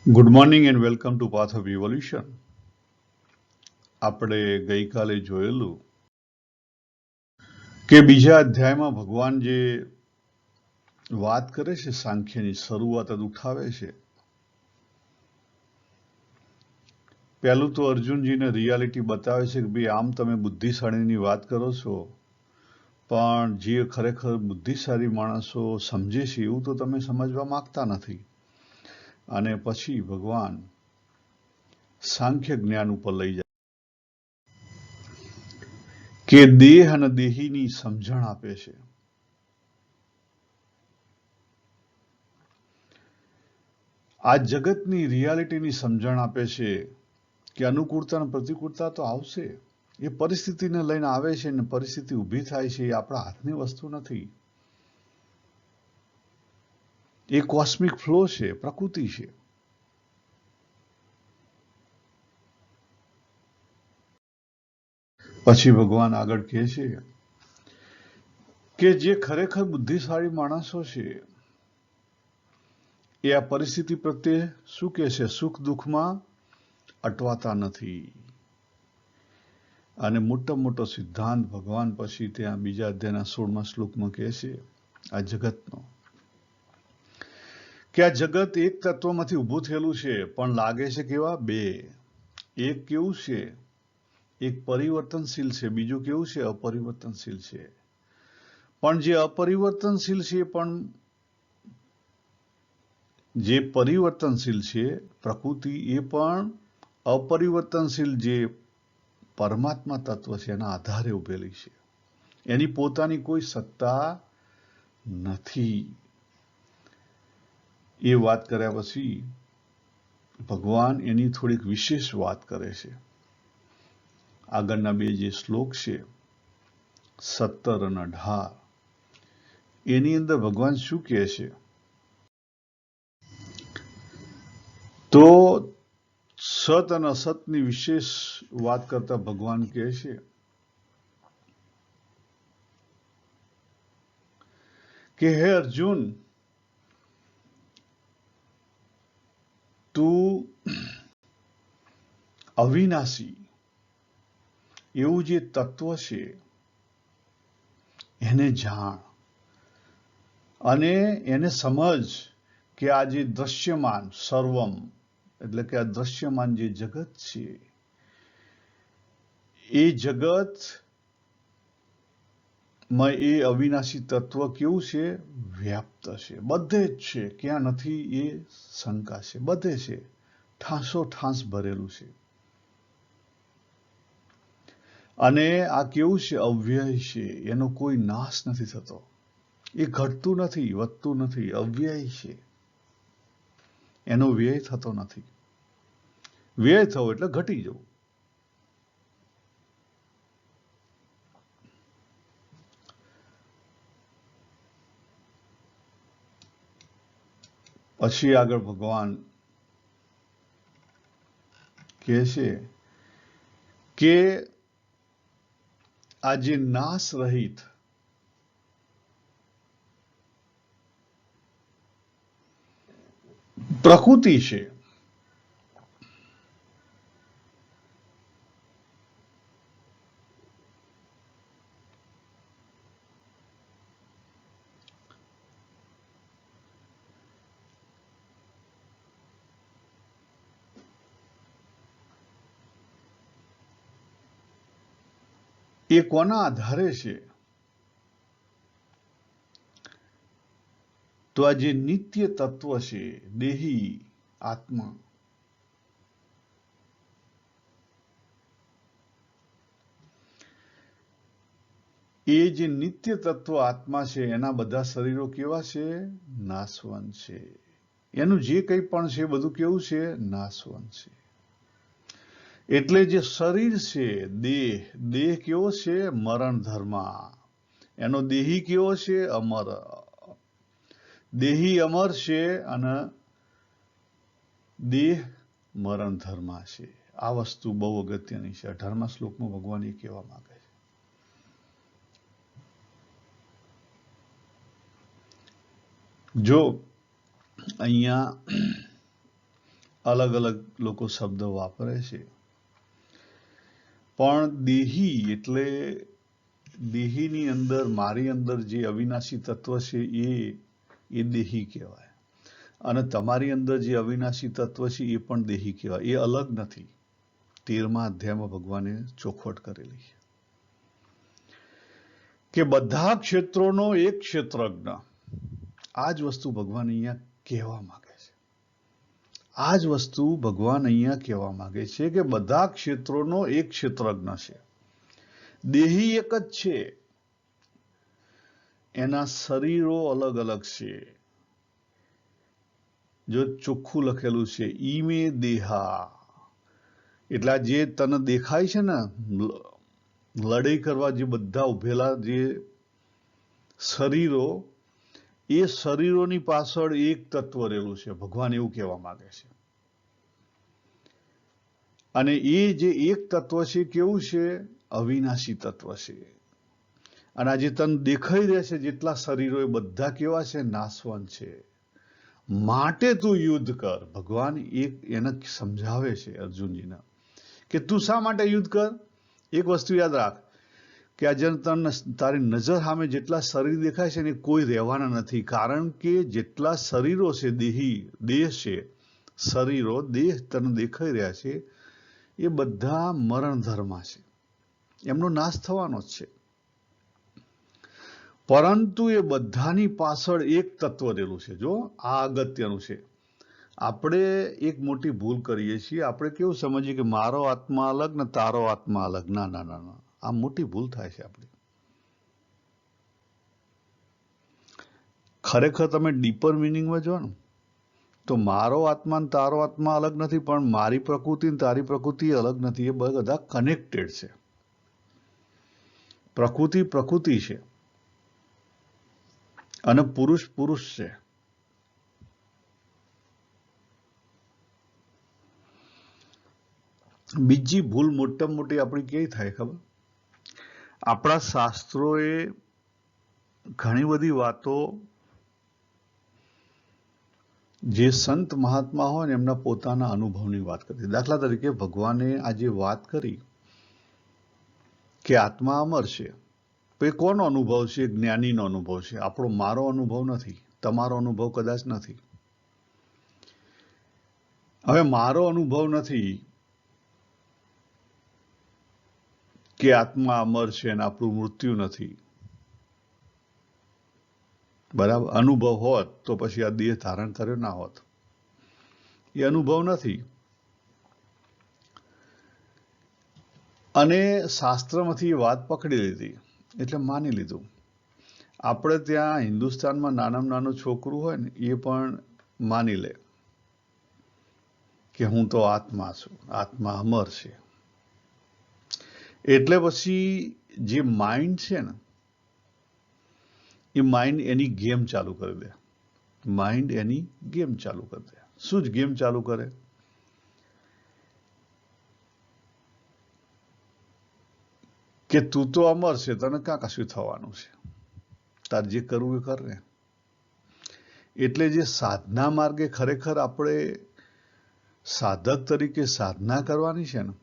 Good morning and welcome to path of evolution. આપણે ગઈકાલે જોયેલું કે બીજા અધ્યાયમાં ભગવાન જે વાત કરે છે સાંખ્યની શરૂઆત જ ઉઠાવે છે. પહેલું તો અર્જુનજીને રિયાલિટી બતાવે છે કે ભાઈ આમ તમે બુદ્ધિશાળીની વાત કરો છો, પણ જે ખરેખર બુદ્ધિશાળી માણસો સમજે છે એવું તો તમે સમજવા માંગતા નથી. અને પછી ભગવાન સાંખ્ય જ્ઞાન ઉપર લઈ જાય કે દેહ અને દેહીની સમજણ આપે છે. આ જગતની રિયાલિટીની સમજણ આપે છે કે અનુકૂળતા અને પ્રતિકૂળતા તો આવશે. એ પરિસ્થિતિને લઈને આવે છે અને પરિસ્થિતિ ઊભી થાય છે. એ આપણા હાથની વસ્તુ નથી. એ કોસ્મિક ફ્લો છે, પ્રકૃતિ છે. પછી ભગવાન આગળ કહે છે કે જે ખરેખર બુદ્ધિશાળી માણસો છે એ આ પરિસ્થિતિ પ્રત્યે શું કહે છે? સુખ દુઃખમાં અટવાતા નથી. અને મોટો સિદ્ધાંત ભગવાન પછી ત્યાં બીજા અધ્યાયના 16મા શ્લોકમાં કહે છે આ જગતનો, કે આ જગત એક તત્વમાંથી ઊભું થયેલું છે, પણ લાગે છે કેવા? બે. એક કેવું છે? એક પરિવર્તનશીલ છે, બીજું કેવું છે? અપરિવર્તનશીલ છે. પણ જે અપરિવર્તનશીલ છે પણ જે પરિવર્તનશીલ છે પ્રકૃતિ, એ પણ અપરિવર્તનશીલ જે પરમાત્મા તત્વ છે એના આધારે ઉભેલી છે. એની પોતાની કોઈ સત્તા નથી. એ વાત કર્યા પછી ભગવાન એની થોડીક વિશેષ વાત કરે છે. આગળના બે જે શ્લોક છે 17 અને 18, એની અંદર ભગવાન શું કહે છે? તો સત અને અસતની વિશેષ વાત કરતા ભગવાન કહે છે કે હે અર્જુન, તું અવિનાશી એવું જે તત્વ છે એને જાણ અને એને સમજ કે આ જે દ્રશ્યમાન સર્વમ, એટલે કે આ દ્રશ્યમાન જે જગત છે એ જગત માં એ અવિનાશી તત્વ કેવું છે? વ્યાપ્ત છે. બધે જ છે, ક્યાં નથી એ શંકા છે. બધે છે, ઠાંસો ઠાંસ ભરેલું છે. અને આ કેવું છે? અવ્યય છે. એનો કોઈ નાશ નથી થતો. એ ઘટતું નથી, વધતું નથી, અવ્યય છે. એનો વ્યય થતો નથી. વ્યય થવો એટલે ઘટી જવું. પછી આગળ ભગવાન કહે છે કે આ જે નાશ રહિત પ્રકૃતિ છે એ કોના આધારે છે? તો આ જે નિત્ય તત્વ છે દેહી આત્મા, એ જે નિત્ય તત્વ આત્મા છે એના બધા શરીરો કેવા છે? નાશવંત છે. એનું જે કંઈ પણ છે બધું કેવું છે? નાશવંત છે. એટલે જે શરીર છે દેહ, દેહ કેવો છે? મરણ ધર્મા. એનો દેહી કેવો છે? અમર. દેહી અમર છે અને દેહ મરણ ધર્મા છે. આ વસ્તુ બહુ અગત્યની છે. 18મા શ્લોકમાં ભગવાન એ કહેવા માંગે છે. જો અહીંયા અલગ અલગ લોકો શબ્દો વાપરે છે, પણ દેહી એટલે દેહીની અંદર, મારી અંદર જે અવિનાશી તત્વ છે એ દેહી કહેવાય, અને તમારી અંદર જે અવિનાશી તત્વ છે એ પણ દેહી કહેવાય. એ અલગ નથી. 13મા અધ્યાયમાં ભગવાને ચોખવટ કરેલી કે બધા ક્ષેત્રોનો એક ક્ષેત્રજ્ઞ. આ જ વસ્તુ ભગવાન અહીંયા કહેવા માંગે છે. આ જ વસ્તુ ભગવાન અહીંયા કહેવા માંગે છે કે બધા ક્ષેત્રોનો એક ક્ષેત્રજ્ઞ છે. દેહી એક જ છે, એના શરીરો અલગ અલગ છે. જો ચોખ્ખું લખેલું છે ઈમે દેહા, એટલે જે તને દેખાય છે ને લડાઈ કરવા જે બધા ઉભેલા જે શરીરો, એ શરીરોની પાછળ એક તત્વ રહેલું છે. ભગવાન એવું કહેવા માંગે છે. અને એ જે એક તત્વ છે કેવું છે? અવિનાશી તત્વ છે. અને આ જે તને દેખાઈ રહ્યા છે જેટલા શરીરો, એ બધા કેવા છે? નાશવંત છે. માટે તું યુદ્ધ કર. ભગવાન એને સમજાવે છે અર્જુનજીને કે તું શા માટે યુદ્ધ કર. એક વસ્તુ યાદ રાખ કે આજે તને તારી નજર સામે જેટલા શરીર દેખાય છે ને કોઈ રહેવાના નથી, કારણ કે જેટલા શરીરો છે, દેહ છે, શરીરો, દેહ તને દેખાઈ રહ્યા છે એ બધા મરણ ધર્મા છે, એમનો નાશ થવાનો જ છે. પરંતુ એ બધાની પાછળ એક તત્વ રહેલું છે. જો આ અગત્યનું છે. આપણે એક મોટી ભૂલ કરીએ છીએ. આપણે કેવું સમજીએ કે મારો આત્મા અલગ ને તારો આત્મા અલગ. ના ના ના ના, આ મોટી ભૂલ થાય છે આપણી. ખરેખર તમે ડીપર મિનિંગમાં જો ને તો મારો આત્મા ને તારો આત્મા અલગ નથી, પણ મારી પ્રકૃતિ ને તારી પ્રકૃતિ અલગ નથી. એ બધા કનેક્ટેડ છે. પ્રકૃતિ પ્રકૃતિ છે અને પુરુષ પુરુષ છે. બીજી ભૂલ મોટામાં મોટી આપણી કેવી થાય ખબર? આપણા શાસ્ત્રોએ ઘણી બધી વાતો જે સંત મહાત્મા હોય ને એમના પોતાના અનુભવની વાત કરી. દાખલા તરીકે ભગવાને આજે વાત કરી કે આત્મા અમર છે, તો એ કોનો અનુભવ છે? જ્ઞાનીનો અનુભવ છે. આપણો, મારો અનુભવ નથી, તમારો અનુભવ કદાચ નથી. હવે મારો અનુભવ નથી કે આત્મા અમર છે અને આપણું મૃત્યુ નથી. બરાબર? અનુભવ હોત તો પછી આ દેહ ધારણ કર્યો ના હોત. એ અનુભવ નથી. અને શાસ્ત્રમાંથી વાત પકડી લીધી એટલે માની લીધું. આપણે ત્યાં હિન્દુસ્તાનમાં નાનામાં નાનું છોકરું હોય ને એ પણ માની લે કે હું તો આત્મા છું, આત્મા અમર છે. એટલે પછી જે માઇન્ડ છે ને એ માઇન્ડ એની ગેમ ચાલુ કરી દે. માઇન્ડ એની ગેમ ચાલુ કરી દે. શું જ ગેમ ચાલુ કરે? કે તું તો અમર છે, તને ક્યાં કશું થવાનું છે, તાર જે કરવું એ કર ને. એટલે જે સાધના માર્ગે ખરેખર આપણે સાધક તરીકે સાધના કરવાની છે ને,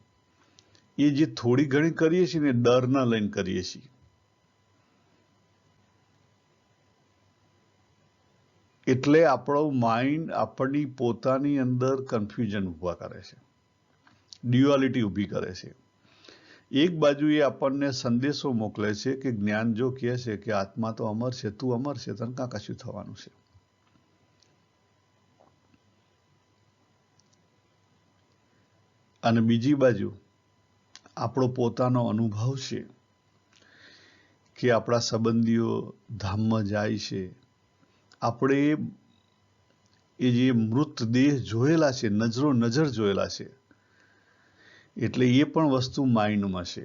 એ જે થોડી ઘણી કરીએ છીએ ને ડર ના લઈને કરીએ છીએ. એટલે આપણું માઇન્ડ આપણી પોતાની અંદર કન્ફ્યુઝન ઊભા કરે છે, ડ્યુઆલિટી ઊભી કરે છે. એક બાજુ એ આપણને સંદેશો મોકલે છે કે જ્ઞાન જો કહે છે કે આત્મા તો અમર છે, તું અમર છે, તને કાં કશું થવાનું છે. અને બીજી બાજુ આપણો પોતાનો અનુભવ છે કે આપણા સંબંધીઓ ધામમાં જાય છે. આપણે એ જે મૃતદેહ જોયેલા છે, નજર જોયેલા છે, એટલે એ પણ વસ્તુ માઇન્ડમાં છે.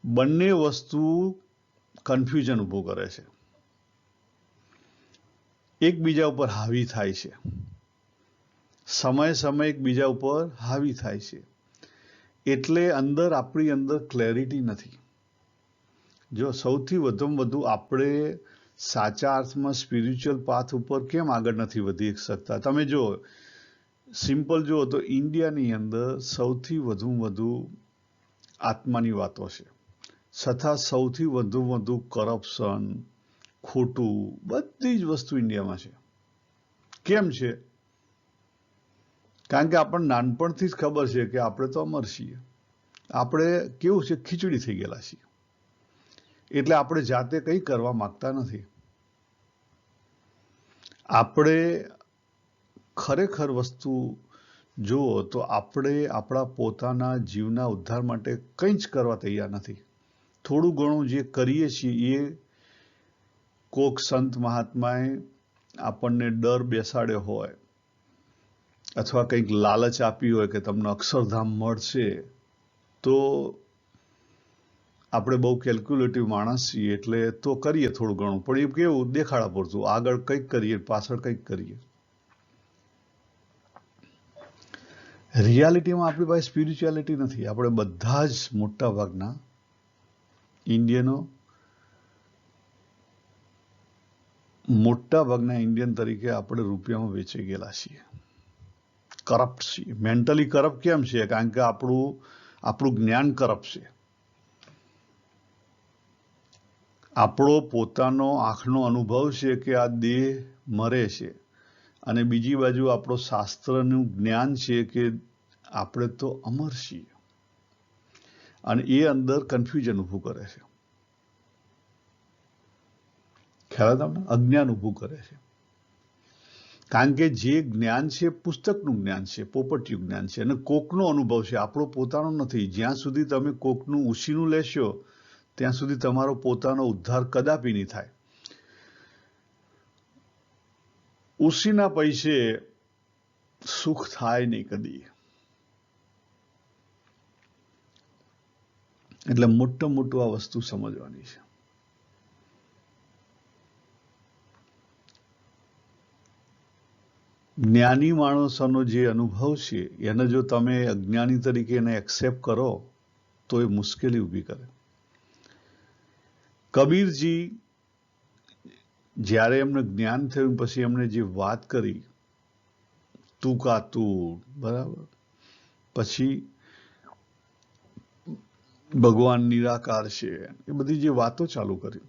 બંને વસ્તુ કન્ફ્યુઝન ઊભું કરે છે, એકબીજા ઉપર હાવી થાય છે, સમય એકબીજા ઉપર હાવી થાય છે. એટલે આપણી અંદર ક્લેરિટી નથી. જો સૌથી વધુમાં વધુ આપણે સાચા અર્થમાં સ્પિરિચ્યુઅલ પાથ ઉપર કેમ આગળ નથી વધી શકતા? તમે જો સિમ્પલ જુઓ તો ઇન્ડિયાની અંદર સૌથી વધુ આત્માની વાતો છે, છતાં સૌથી વધુ કરપ્શન, ખોટું, બધી જ વસ્તુ ઇન્ડિયામાં છે. કેમ છે? કારણ કે આપણને નાનપણથી જ ખબર છે કે આપણે તો અમર છીએ. આપણે કેવું છે, ખીચડી થઈ ગયેલા છીએ. એટલે આપણે જાતે કંઈ કરવા માંગતા નથી. આપણે ખરેખર વસ્તુ જુઓ તો આપણે આપણા પોતાના જીવના ઉદ્ધાર માટે કંઈ જ કરવા તૈયાર નથી. થોડું ઘણું જે કરીએ છીએ એ કોક સંત મહાત્માએ આપણને ડર બેસાડ્યો હોય અથવા કંઈક લાલચ આપી હોય કે તમને અક્ષરધામ મળશે, તો આપણે બહુ કેલ્ક્યુલેટિવ માણસ છીએ એટલે તો કરીએ થોડું ઘણું, પણ એ કેવું દેખાડા પૂરતું, આગળ કંઈક કરીએ પાછળ કંઈક કરીએ. રિયાલિટીમાં આપણી પાસે સ્પિરિચ્યુઆલિટી નથી. આપણે બધા જ મોટા ભાગના ઇન્ડિયનો, મોટા ભાગના ઇન્ડિયન તરીકે આપણે રૂપિયામાં વેચાઈ ગયેલા છીએ, કરપ્ટ છીએ. મેન્ટલી કરપ્ટ કેમ છે? કારણ કે આપણું જ્ઞાન કરપ્ટ છે. આપણો પોતાનો આંખનો અનુભવ છે કે આ દેહ મરે છે, અને બીજી બાજુ આપણો શાસ્ત્રનું જ્ઞાન છે કે આપણે તો અમર છીએ, અને એ અંદર કન્ફ્યુઝન ઊભું કરે છે. ખ્યાલ તમને? અજ્ઞાન ઊભું કરે છે. કારણ કે જે જ્ઞાન છે પુસ્તકનું જ્ઞાન છે, પોપટિયું જ્ઞાન છે, અને કોકનો અનુભવ છે, આપણો પોતાનો નથી. જ્યાં સુધી તમે કોકનું ઉછીનું લેશો ત્યાં સુધી તમારો પોતાનો ઉદ્ધાર કદાપી નહીં થાય. ઉછીના પૈસે સુખ થાય નહીં કદી. એટલે મોટું આ વસ્તુ સમજવાની છે. જ્ઞાની માણસોનો જે અનુભવ છે એને જો તમે અજ્ઞાની તરીકે એને એક્સેપ્ટ કરો તો એ મુશ્કેલી ઊભી કરે. કબીરજી જ્યારે એમને જ્ઞાન થયું પછી એમને જે વાત કરી, તું કા તું, બરાબર, પછી ભગવાન નિરાકાર છે, એ બધી જે વાતો ચાલુ કરી,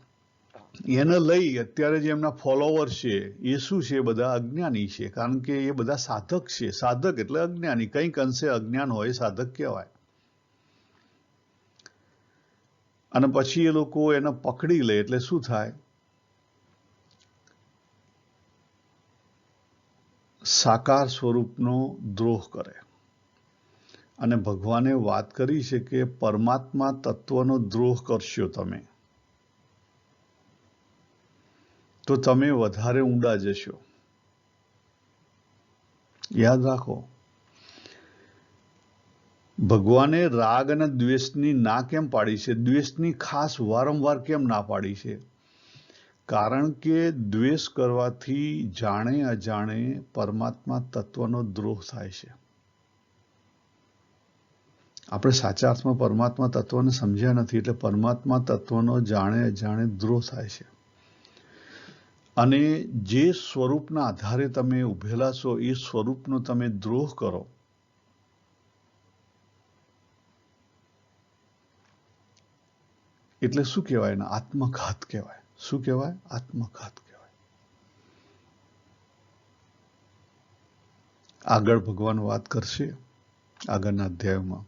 એને લઈ અત્યારે જે એમના ફોલોવર છે એ શું છે? બધા અજ્ઞાની છે. કારણ કે એ બધા સાધક છે. સાધક એટલે અજ્ઞાની. કંઈક અંશે અજ્ઞાન હોય સાધક કહેવાય. અને પછી એ લોકો એને પકડી લે એટલે શું થાય? સાકાર સ્વરૂપનો દ્રોહ કરે. અને ભગવાને વાત કરી છે કે પરમાત્મા તત્વનો દ્રોહ કરશો તમે તો તમે વધારે ઊંડા જશો. યાદ રાખો, ભગવાને રાગ અને દ્વેષની ના કેમ પાડી છે? દ્વેષની ખાસ વારંવાર કેમ ના પાડી છે? કારણ કે દ્વેષ કરવાથી જાણે અજાણે પરમાત્મા તત્વનો દ્રોહ થાય છે. આપણે સાચા અર્થમાં પરમાત્મા તત્વને સમજ્યા નથી, એટલે પરમાત્મા તત્વનો જાણે અજાણે દ્રોહ થાય છે. અને જે સ્વરૂપના આધારે તમે ઉભેલા છો એ સ્વરૂપનો તમે દ્રોહ કરો એટલે શું કહેવાય? એને આત્મઘાત કહેવાય. શું કહેવાય? આત્મઘાત કહેવાય. આગળ ભગવાન વાત કરશે આગળના અધ્યાયમાં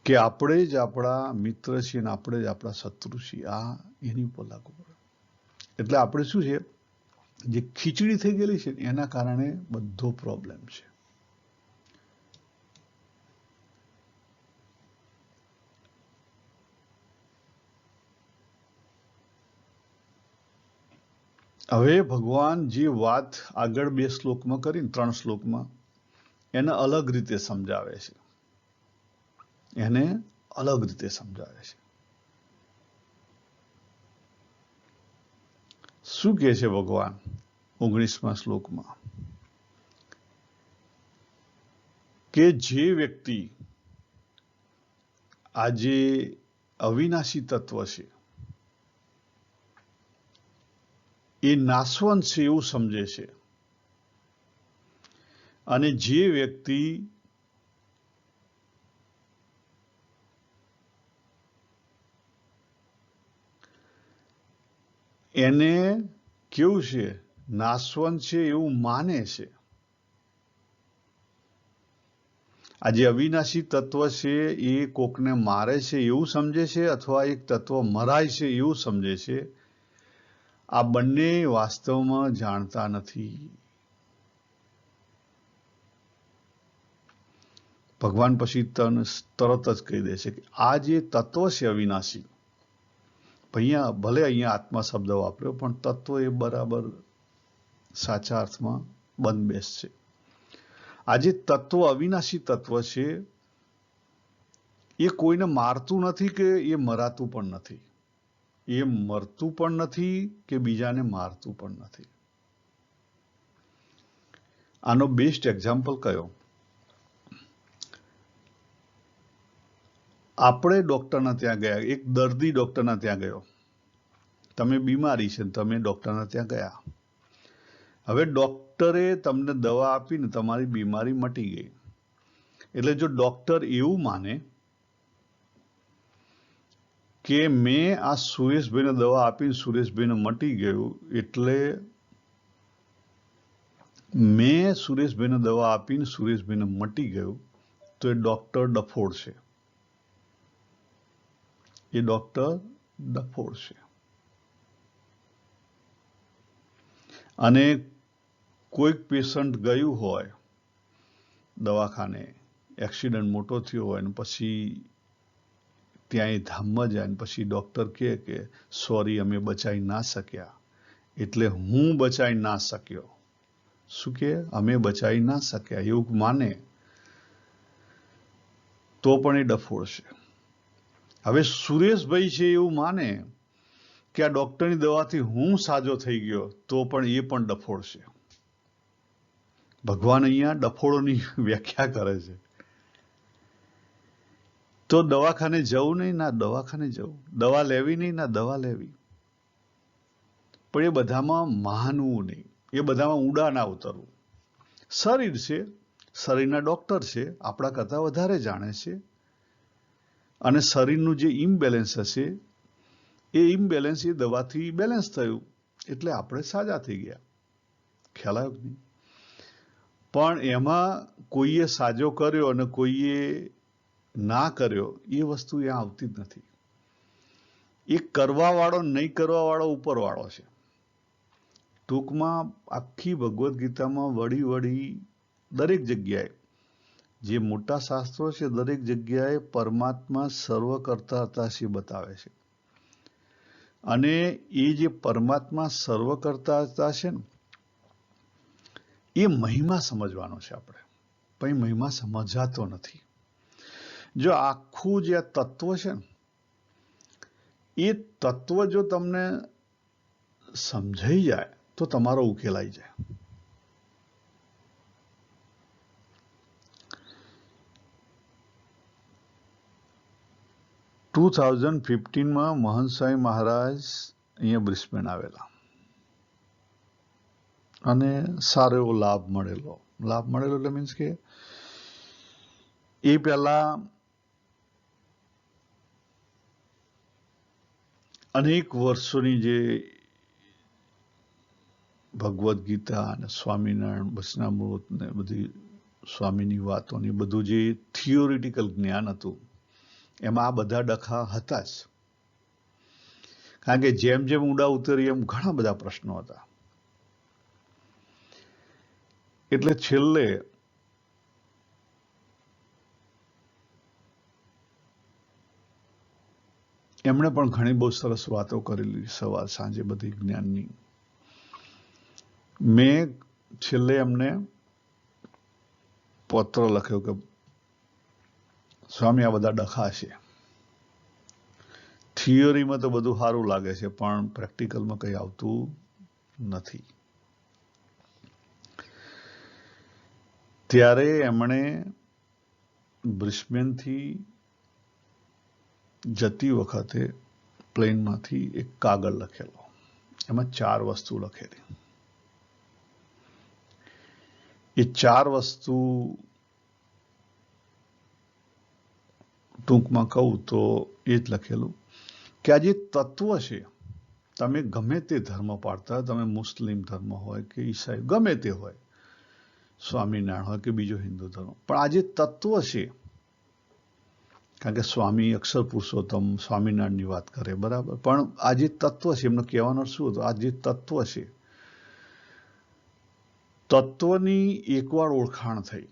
કે આપણે જ આપણા મિત્ર છીએ અને આપણે જ આપણા શત્રુ છીએ. આ એની ઉપર લાગુ પડે. એટલે આપણે શું છે, જે ખીચડી થઈ ગયેલી છે એના કારણે બધો પ્રોબ્લેમ છે. હવે ભગવાન જે વાત આગળ 2 શ્લોકમાં કરી, 3 શ્લોકમાં, એને અલગ રીતે સમજાવે છે. એને અલગ રીતે સમજાવે છે. શું કહે છે ભગવાન 19મા શ્લોકમાં? કે જે વ્યક્તિ આજે અવિનાશી તત્વ છે એ નાશવંત છે એવું સમજે છે, અને જે વ્યક્તિ એને કેવું છે, નાશવંત છે એવું માને છે, આ જે અવિનાશી તત્વ છે એ કોકને મારે છે એવું સમજે છે અથવા એક તત્વ મરાય છે એવું સમજે છે, આ બંને વાસ્તવમાં જાણતા નથી. ભગવાન પછી તરત જ કહી દે છે કે આ જે તત્વ છે અવિનાશી, ભલે અહીંયા આત્મા શબ્દ વાપર્યો પણ તત્વ એ બરાબર સાચા અર્થમાં બંધબેસ છે. આ જે તત્વ અવિનાશી તત્વ છે એ કોઈને મારતું નથી કે એ મરાતું પણ નથી, એ મરતું પણ નથી કે બીજાને મારતું પણ નથી. આનો બેસ્ટ એક્ઝામ્પલ કયો? આપણે ડોક્ટરના ત્યાં ગયા, એક દર્દી ડોક્ટરના ત્યાં ગયો, તમે બીમારી છે તમે ડોક્ટરના ત્યાં ગયા, હવે ડોક્ટરે તમને દવા આપીને તમારી બીમારી મટી ગઈ, એટલે જો ડોક્ટર એવું માને કે મેં આ સુરેશભાઈને દવા આપીને સુરેશભાઈને મટી ગયું, એટલે મેં સુરેશભાઈને દવા આપીને સુરેશભાઈને મટી ગયું, તો એ ડોક્ટર ડફોડ છે, એ ડોક્ટર ડફોડ છે. અને કોઈક પેશન્ટ ગયું હોય દવાખાને, એક્સિડન્ટ મોટો થયો હોય ને પછી ત્યાં એ ધામમાં જાય ને પછી ડોક્ટર કહે કે સોરી અમે બચાવી ના શક્યા, એટલે હું બચાવી ના શક્યો. શું કે? અમે બચાવી ના શક્યા એવું માને તો પણ એ ડફોડ છે. હવે સુરેશભાઈ છે એવું માને કે આ ડોક્ટરની દવાથી હું સાજો થઈ ગયો, તો પણ એ પણ ડફોડ છે. ભગવાન અહીંયા ડફોડોની વ્યાખ્યા કરે છે. તો દવાખાને જવું નહીં, ના દવાખાને જવું, દવા લેવી નહીં, ના દવા લેવી, પણ એ બધામાં માનવું નહીં, એ બધામાં ઊંડા ના ઉતરવું. શરીર છે, શરીરના ડોક્ટર છે, આપણા કરતા વધારે જાણે છે, અને શરીરનું જે ઇમ્બેલેન્સ હશે એ ઇમ્બેલેન્સ એ દવાથી બેલેન્સ થયું એટલે આપણે સાજા થઈ ગયા. ખ્યાલ આવ્યો કે નહીં? પણ એમાં કોઈએ સાજો કર્યો અને કોઈએ ના કર્યો એ વસ્તુ ત્યાં આવતી જ નથી. એ કરવા વાળો નહીં કરવા વાળો ઉપરવાળો છે. ટૂંકમાં આખી ભગવદ્ ગીતામાં વળી દરેક જગ્યાએ જે મોટા શાસ્ત્રો છે દરેક જગ્યાએ પરમાત્મા સર્વ કરતા હતા છે બતાવે છે. અને એ જે પરમાત્મા સર્વ કરતા હતા છે ને એ મહિમા સમજવાનો છે આપણે, પણ મહિમા સમજાતો નથી. જો આખું જે તત્વ છે ને એ તત્વ જો તમને સમજાઈ જાય તો તમારો ઉકેલાઈ જાય. ટુ 2015માં મહંત સ્વામી મહારાજ અહીંયા બ્રિસ્બેન આવેલા અને સારો એવો લાભ મળેલો એટલે મીન્સ કે એ પહેલા અનેક વર્ષોની જે ભગવદ્ ગીતા અને સ્વામિનારાયણ વચનામૃત ને બધી સ્વામીની વાતો ને બધું જે થિયોરિટિકલ જ્ઞાન હતું એમાં આ બધા ડખા હતા જ. કારણ કે જેમ જેમ ઊંડા ઉતરી એમ ઘણા બધા પ્રશ્નો હતા. એટલે છેલ્લે એમણે પણ ઘણી બહુ સરસ વાતો કરેલી સવાર સાંજે બધી જ્ઞાનની. મેં છેલ્લે એમને પત્ર લખ્યો કે સ્વામી આ બધા ડખા છે, થિયરીમાં તો બધું સારું લાગે છે પણ પ્રેક્ટિકલમાં કંઈ આવતું નથી. ત્યારે એમણે બ્રિસ્બેનથી જતી વખતે પ્લેનમાંથી એક કાગળ લખેલો, એમાં 4 વસ્તુ લખેલી. એ 4 વસ્તુ ટૂંકમાં કહું તો એ જ લખેલું કે આ જે તત્વ છે, તમે ગમે તે ધર્મ પાળતા, તમે મુસ્લિમ ધર્મ હોય કે ઈસાઈ ગમે તે હોય, સ્વામિનારાયણ હોય કે બીજો હિન્દુ ધર્મ, પણ આ જે તત્વ છે, કારણ કે સ્વામી અક્ષર પુરુષોત્તમ સ્વામિનારાયણની વાત કરે, બરાબર, પણ આ જે તત્વ છે એમનો કહેવાનો શું હતો, આ જે તત્વ છે, તત્વની એકવાર ઓળખાણ થઈ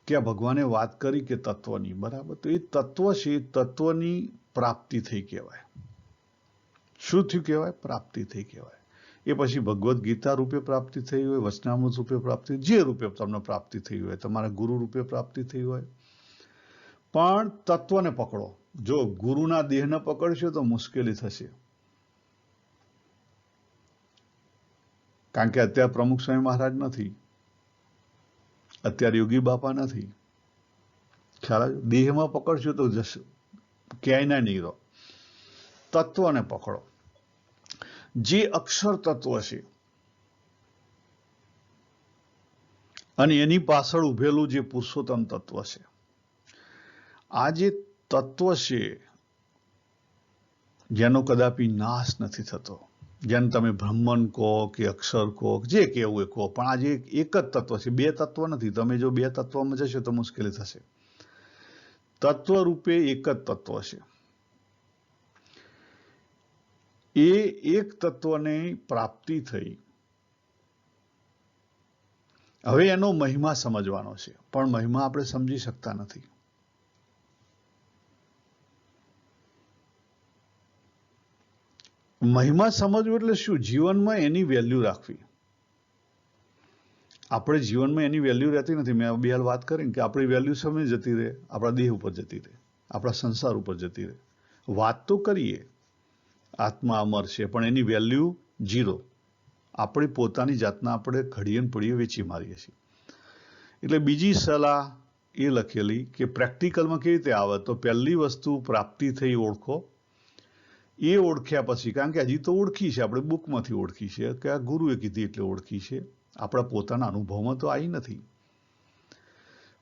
કે આ ભગવાને વાત કરી કે તત્વની, બરાબર, તો એ તત્વ છે, તત્વની પ્રાપ્તિ થઈ કહેવાય. શું થયું કહેવાય? પ્રાપ્તિ થઈ કહેવાય. એ પછી ભગવદ્ ગીતા રૂપે પ્રાપ્તિ થઈ હોય, વચનામૃત રૂપે પ્રાપ્તિ, જે રૂપે તમને પ્રાપ્તિ થઈ હોય, તમારા ગુરુ રૂપે પ્રાપ્તિ થઈ હોય, પણ તત્વને પકડો. જો ગુરુના દેહને પકડશો તો મુશ્કેલી થશે, કારણ કે અત્યારે પ્રમુખ સ્વામી મહારાજ નથી, અત્યારે યોગી બાપા નથી. ખ્યાલ દેહમાં પકડશો તો જશે, ક્યાંય ના નહીં રહો. તત્વને પકડો, જે અક્ષર તત્વ છે અને એની પાછળ ઉભેલું જે પુરુષોત્તમ તત્વ છે, આ જે તત્વ છે જેનો કદાપી નાશ નથી થતો, જેને તમે બ્રહ્મન કહો કે અક્ષર કહો, જે કહેવું એ કહો, પણ આ જે એક જ તત્વ છે, બે તત્વ નથી. તમે જો બે તત્વમાં જશો તો મુશ્કેલી થશે. તત્વ રૂપે એક જ તત્વ છે. એ એક તત્વને પ્રાપ્તિ થઈ. હવે એનો મહિમા સમજવાનો છે, પણ મહિમા આપણે સમજી શકતા નથી. મહિમા સમજવું એટલે શું? જીવનમાં એની વેલ્યુ રાખવી. આપણે જીવનમાં એની વેલ્યુ રહેતી નથી. મેં બે વાત કરી કે આપણી વેલ્યુ સમય જતી રહે, આપણા દેહ ઉપર જતી રહે, આપણા સંસાર ઉપર જતી રહે. વાત તો કરીએ આત્મા અમર છે, પણ એની વેલ્યુ 0. આપણી પોતાની જાતના આપણે ઘડીએ ને પડીએ વેચી મારીએ છીએ. એટલે બીજી સલાહ એ લખેલી કે પ્રેક્ટિકલમાં કેવી રીતે આવે, તો પહેલી વસ્તુ પ્રાપ્તિ થઈ ઓળખો. એ ઓળખ્યા પછી, કારણ કે હજી તો ઓળખી છે, આપણે બુકમાંથી ઓળખી છે કે આ ગુરુએ કીધી એટલે ઓળખી છે, આપણા પોતાના અનુભવમાં તો આવી નથી.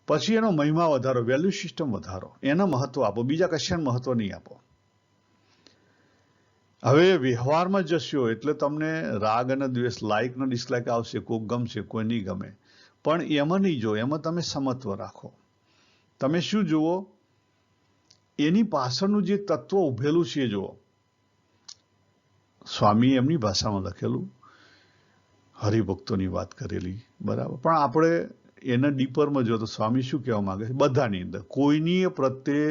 પછી એનો મહિમા વધારો, વેલ્યુ સિસ્ટમ વધારો, એને મહત્વ આપો, બીજા કશાને મહત્વ નહીં આપો. હવે વ્યવહારમાં જશો એટલે તમને રાગ અને દ્વેષ, લાઈક ને ડિસલાઈક આવશે, કોઈ ગમશે, કોઈ નહીં ગમે, પણ એમાં નહીં જો, એમાં તમે સમત્વ રાખો. તમે શું જુઓ? એની પાછળનું જે તત્વ ઉભેલું છે જુઓ. સ્વામી એમની ભાષામાં લખેલું, હરિભક્તોની વાત કરેલી, બરાબર, પણ આપણે એને ડીપરમાં જો તો સ્વામી શું કહેવા માંગે છે? બધાની અંદર કોઈની પ્રત્યે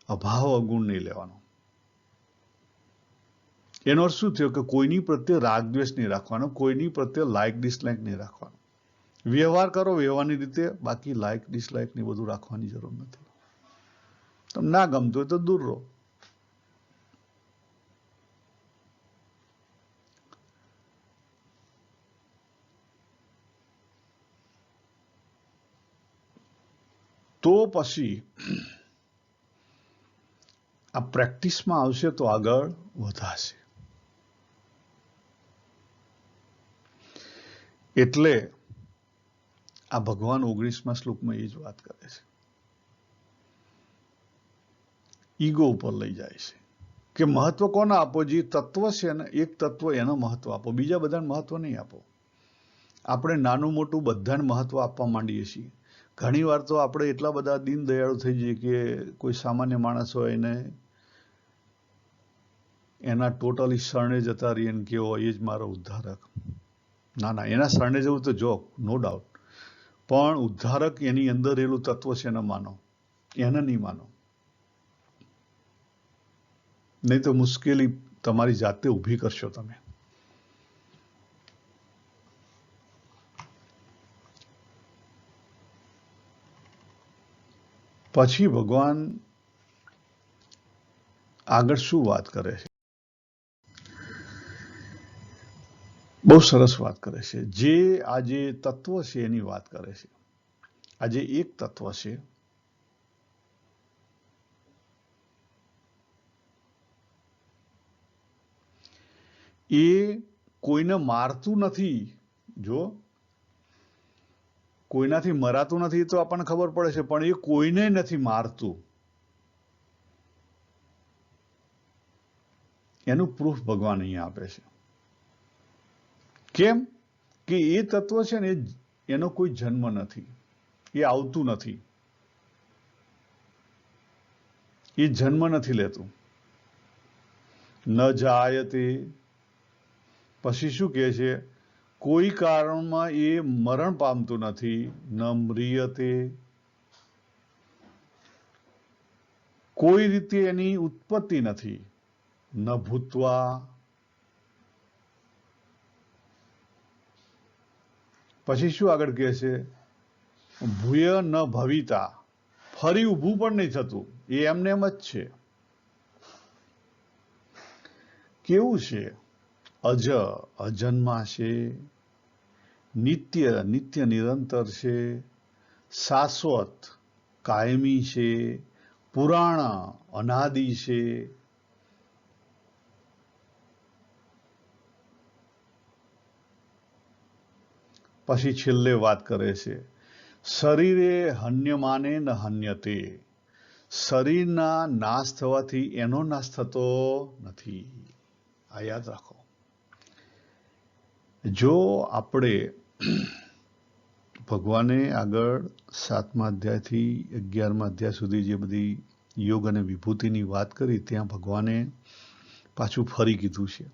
અભાવ અગુણ નહીં લેવાનો. એનો અર્થ શું થયો કે કોઈની પ્રત્યે રાગ દ્વેષ નહીં રાખવાનો, કોઈની પ્રત્યે લાઈક ડિસલાઈક નહીં રાખવાનો. વ્યવહાર કરો વ્યવહારની રીતે, બાકી લાઈક ડિસલાઈક ને બધું રાખવાની જરૂર નથી. તમને ના ગમતું હોય તો દૂર રહો. તો પછી આ પ્રેક્ટિસમાં આવશે તો આગળ વધાશે. એટલે આ ભગવાન 19મા શ્લોકમાં એ જ વાત કરે છે. ઈગો ઉપર લઈ જાય છે કે મહત્વ કોને આપો? જે તત્વ છે ને, એક તત્વ, એનો મહત્વ આપો, બીજા બધાને મહત્વ નહીં આપો. આપણે નાનું મોટું બધાને મહત્વ આપવા માંડીએ છીએ. ઘણી વાર તો આપણે એટલા બધા દીન દયાળુ થઈ જઈએ કે કોઈ સામાન્ય માણસ હોય એને એના ટોટલી શરણે જતા રહીએ ને કેવો એ જ મારો ઉદ્ધારક. ના ના, એના શરણે જવું તો જો, નો ડાઉટ, પણ ઉદ્ધારક એની અંદર રહેલું તત્વ છે એને માનો, એને નહીં માનો. નહીં તો મુશ્કેલી તમારી જાતે ઊભી કરશો તમે. પછી ભગવાન આગળ શું વાત કરે છે? બહુ સરસ વાત કરે છે. જે આ જે તત્વ છે એની વાત કરે છે. આ જે એક તત્વ છે, એ કોઈને મારતું નથી. જો કોઈનાથી મરાતું નથી તો આપણને ખબર પડે છે, પણ એ કોઈને નથી મારતું એનું પ્રૂફ ભગવાન અહીંયા આપે છે. કેમ કે એ તત્વ છે ને એનો કોઈ જન્મ નથી, એ આવતું નથી, એ જન્મ નથી લેતું. ન જાયતે, પછી શું કહે છે? કોઈ કારણમાં એ મરણ પામતું નથી. ન મ્રિયતે, કોઈ રીતે એની ઉત્પત્તિ નથી. ન ભૂત્વા, પછી શું આગળ કહે છે? ભૂય ન ભવિતા, ફરી ઊભું પણ નહીં થતું, એ એમને એમ જ છે. કેવું છે? અજ, અજન્મા છે. નિત્ય, નિત્ય નિરંતર છે. શાશ્વત, કાયમી છે. પુરાણ, અનાદિ છે. પછી છેલ્લે વાત કરે છે, શરીરે હન્યમાને ન હન્યતે, શરીરના નાશ થવાથી એનો નાશ થતો નથી. આ યાદ રાખો. જો આપણે ભગવાને આગળ 7મા અધ્યાયથી 11મા અધ્યાય સુધી જે બધી યોગ અને વિભૂતિની વાત કરી, ત્યાં ભગવાને પાછું ફરી કીધું છે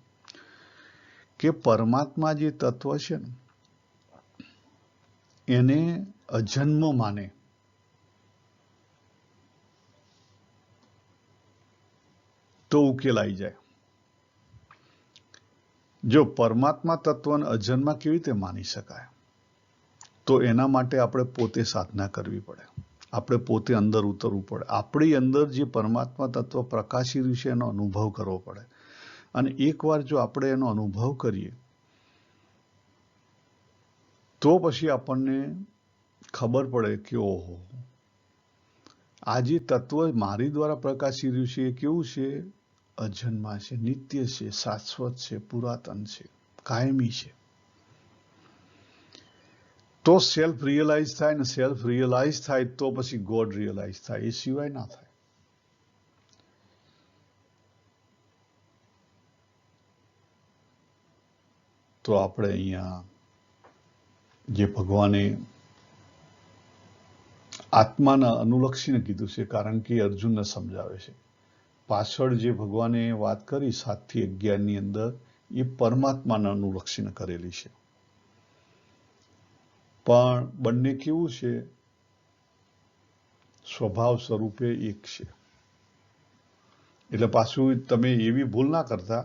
કે પરમાત્મા જે તત્વ છે ને એને અજન્મ માને તો ઉકેલ આવી જાય. જો પરમાત્મા તત્વને અજન્મા કેવી રીતે માની શકાય? તો એના માટે આપણે પોતે સાધના કરવી પડે, આપણે પોતે અંદર ઉતરવું પડે, આપણી અંદર જે પરમાત્મા તત્વ પ્રકાશી રહ્યું છે એનો અનુભવ કરવો પડે. અને એકવાર જો આપણે એનો અનુભવ કરીએ તો પછી આપણને ખબર પડે કે ઓહો, આ જે તત્વ મારી દ્વારા પ્રકાશી રહ્યું છે એ કેવું છે? અજન્મા છે, નિત્ય છે, શાશ્વત છે, પુરાતન છે, કાયમી છે. તો સેલ્ફ રિયલાઇઝ થાય ને સેલ્ફ રિયલાઇઝ થાય તો પછી ગોડ રિયલાઇઝ થાય, એ સિવાય ના થાય. તો આપણે અહીંયા જે ભગવાને આત્માના અનુલક્ષીને કીધું છે, કારણ કે અર્જુનને સમજાવે છે. પાછળ જે ભગવાને વાત કરી 7 થી 11 ની અંદર એ પરમાત્માના અનુલક્ષીને કરેલી છે. પણ બંને કેવું છે? સ્વભાવ સ્વરૂપે એક છે. એટલે પાછું તમે એવી ભૂલ ના કરતા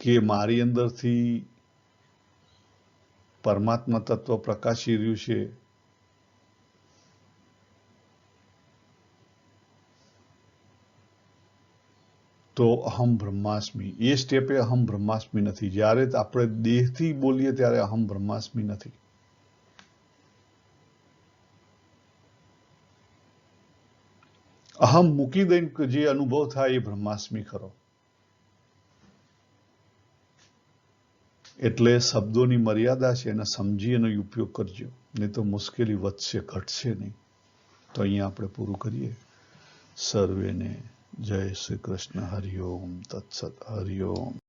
કે મારી અંદરથી પરમાત્મા તત્વ પ્રકાશી રહ્યું છે તો અહમ બ્રહ્માસ્મિ. એ સ્ટેપે અહમ બ્રહ્માસ્મિ નથી. જ્યારે આપણે દેહથી બોલીએ ત્યારે અહમ બ્રહ્માસ્મિ નથી. અહમ મૂકી દઈને જે અનુભવ થાય એ બ્રહ્માસ્મિ ખરો. એટલે શબ્દોની મર્યાદા છે, એને સમજી એનો ઉપયોગ કરજો, નહીં તો મુશ્કેલી વધશે, ઘટશે નહીં. તો અહીંયા આપણે પૂરું કરીએ. સર્વેને જય શ્રી કૃષ્ણ. હરિઓમ તત્સત. હરિઓમ.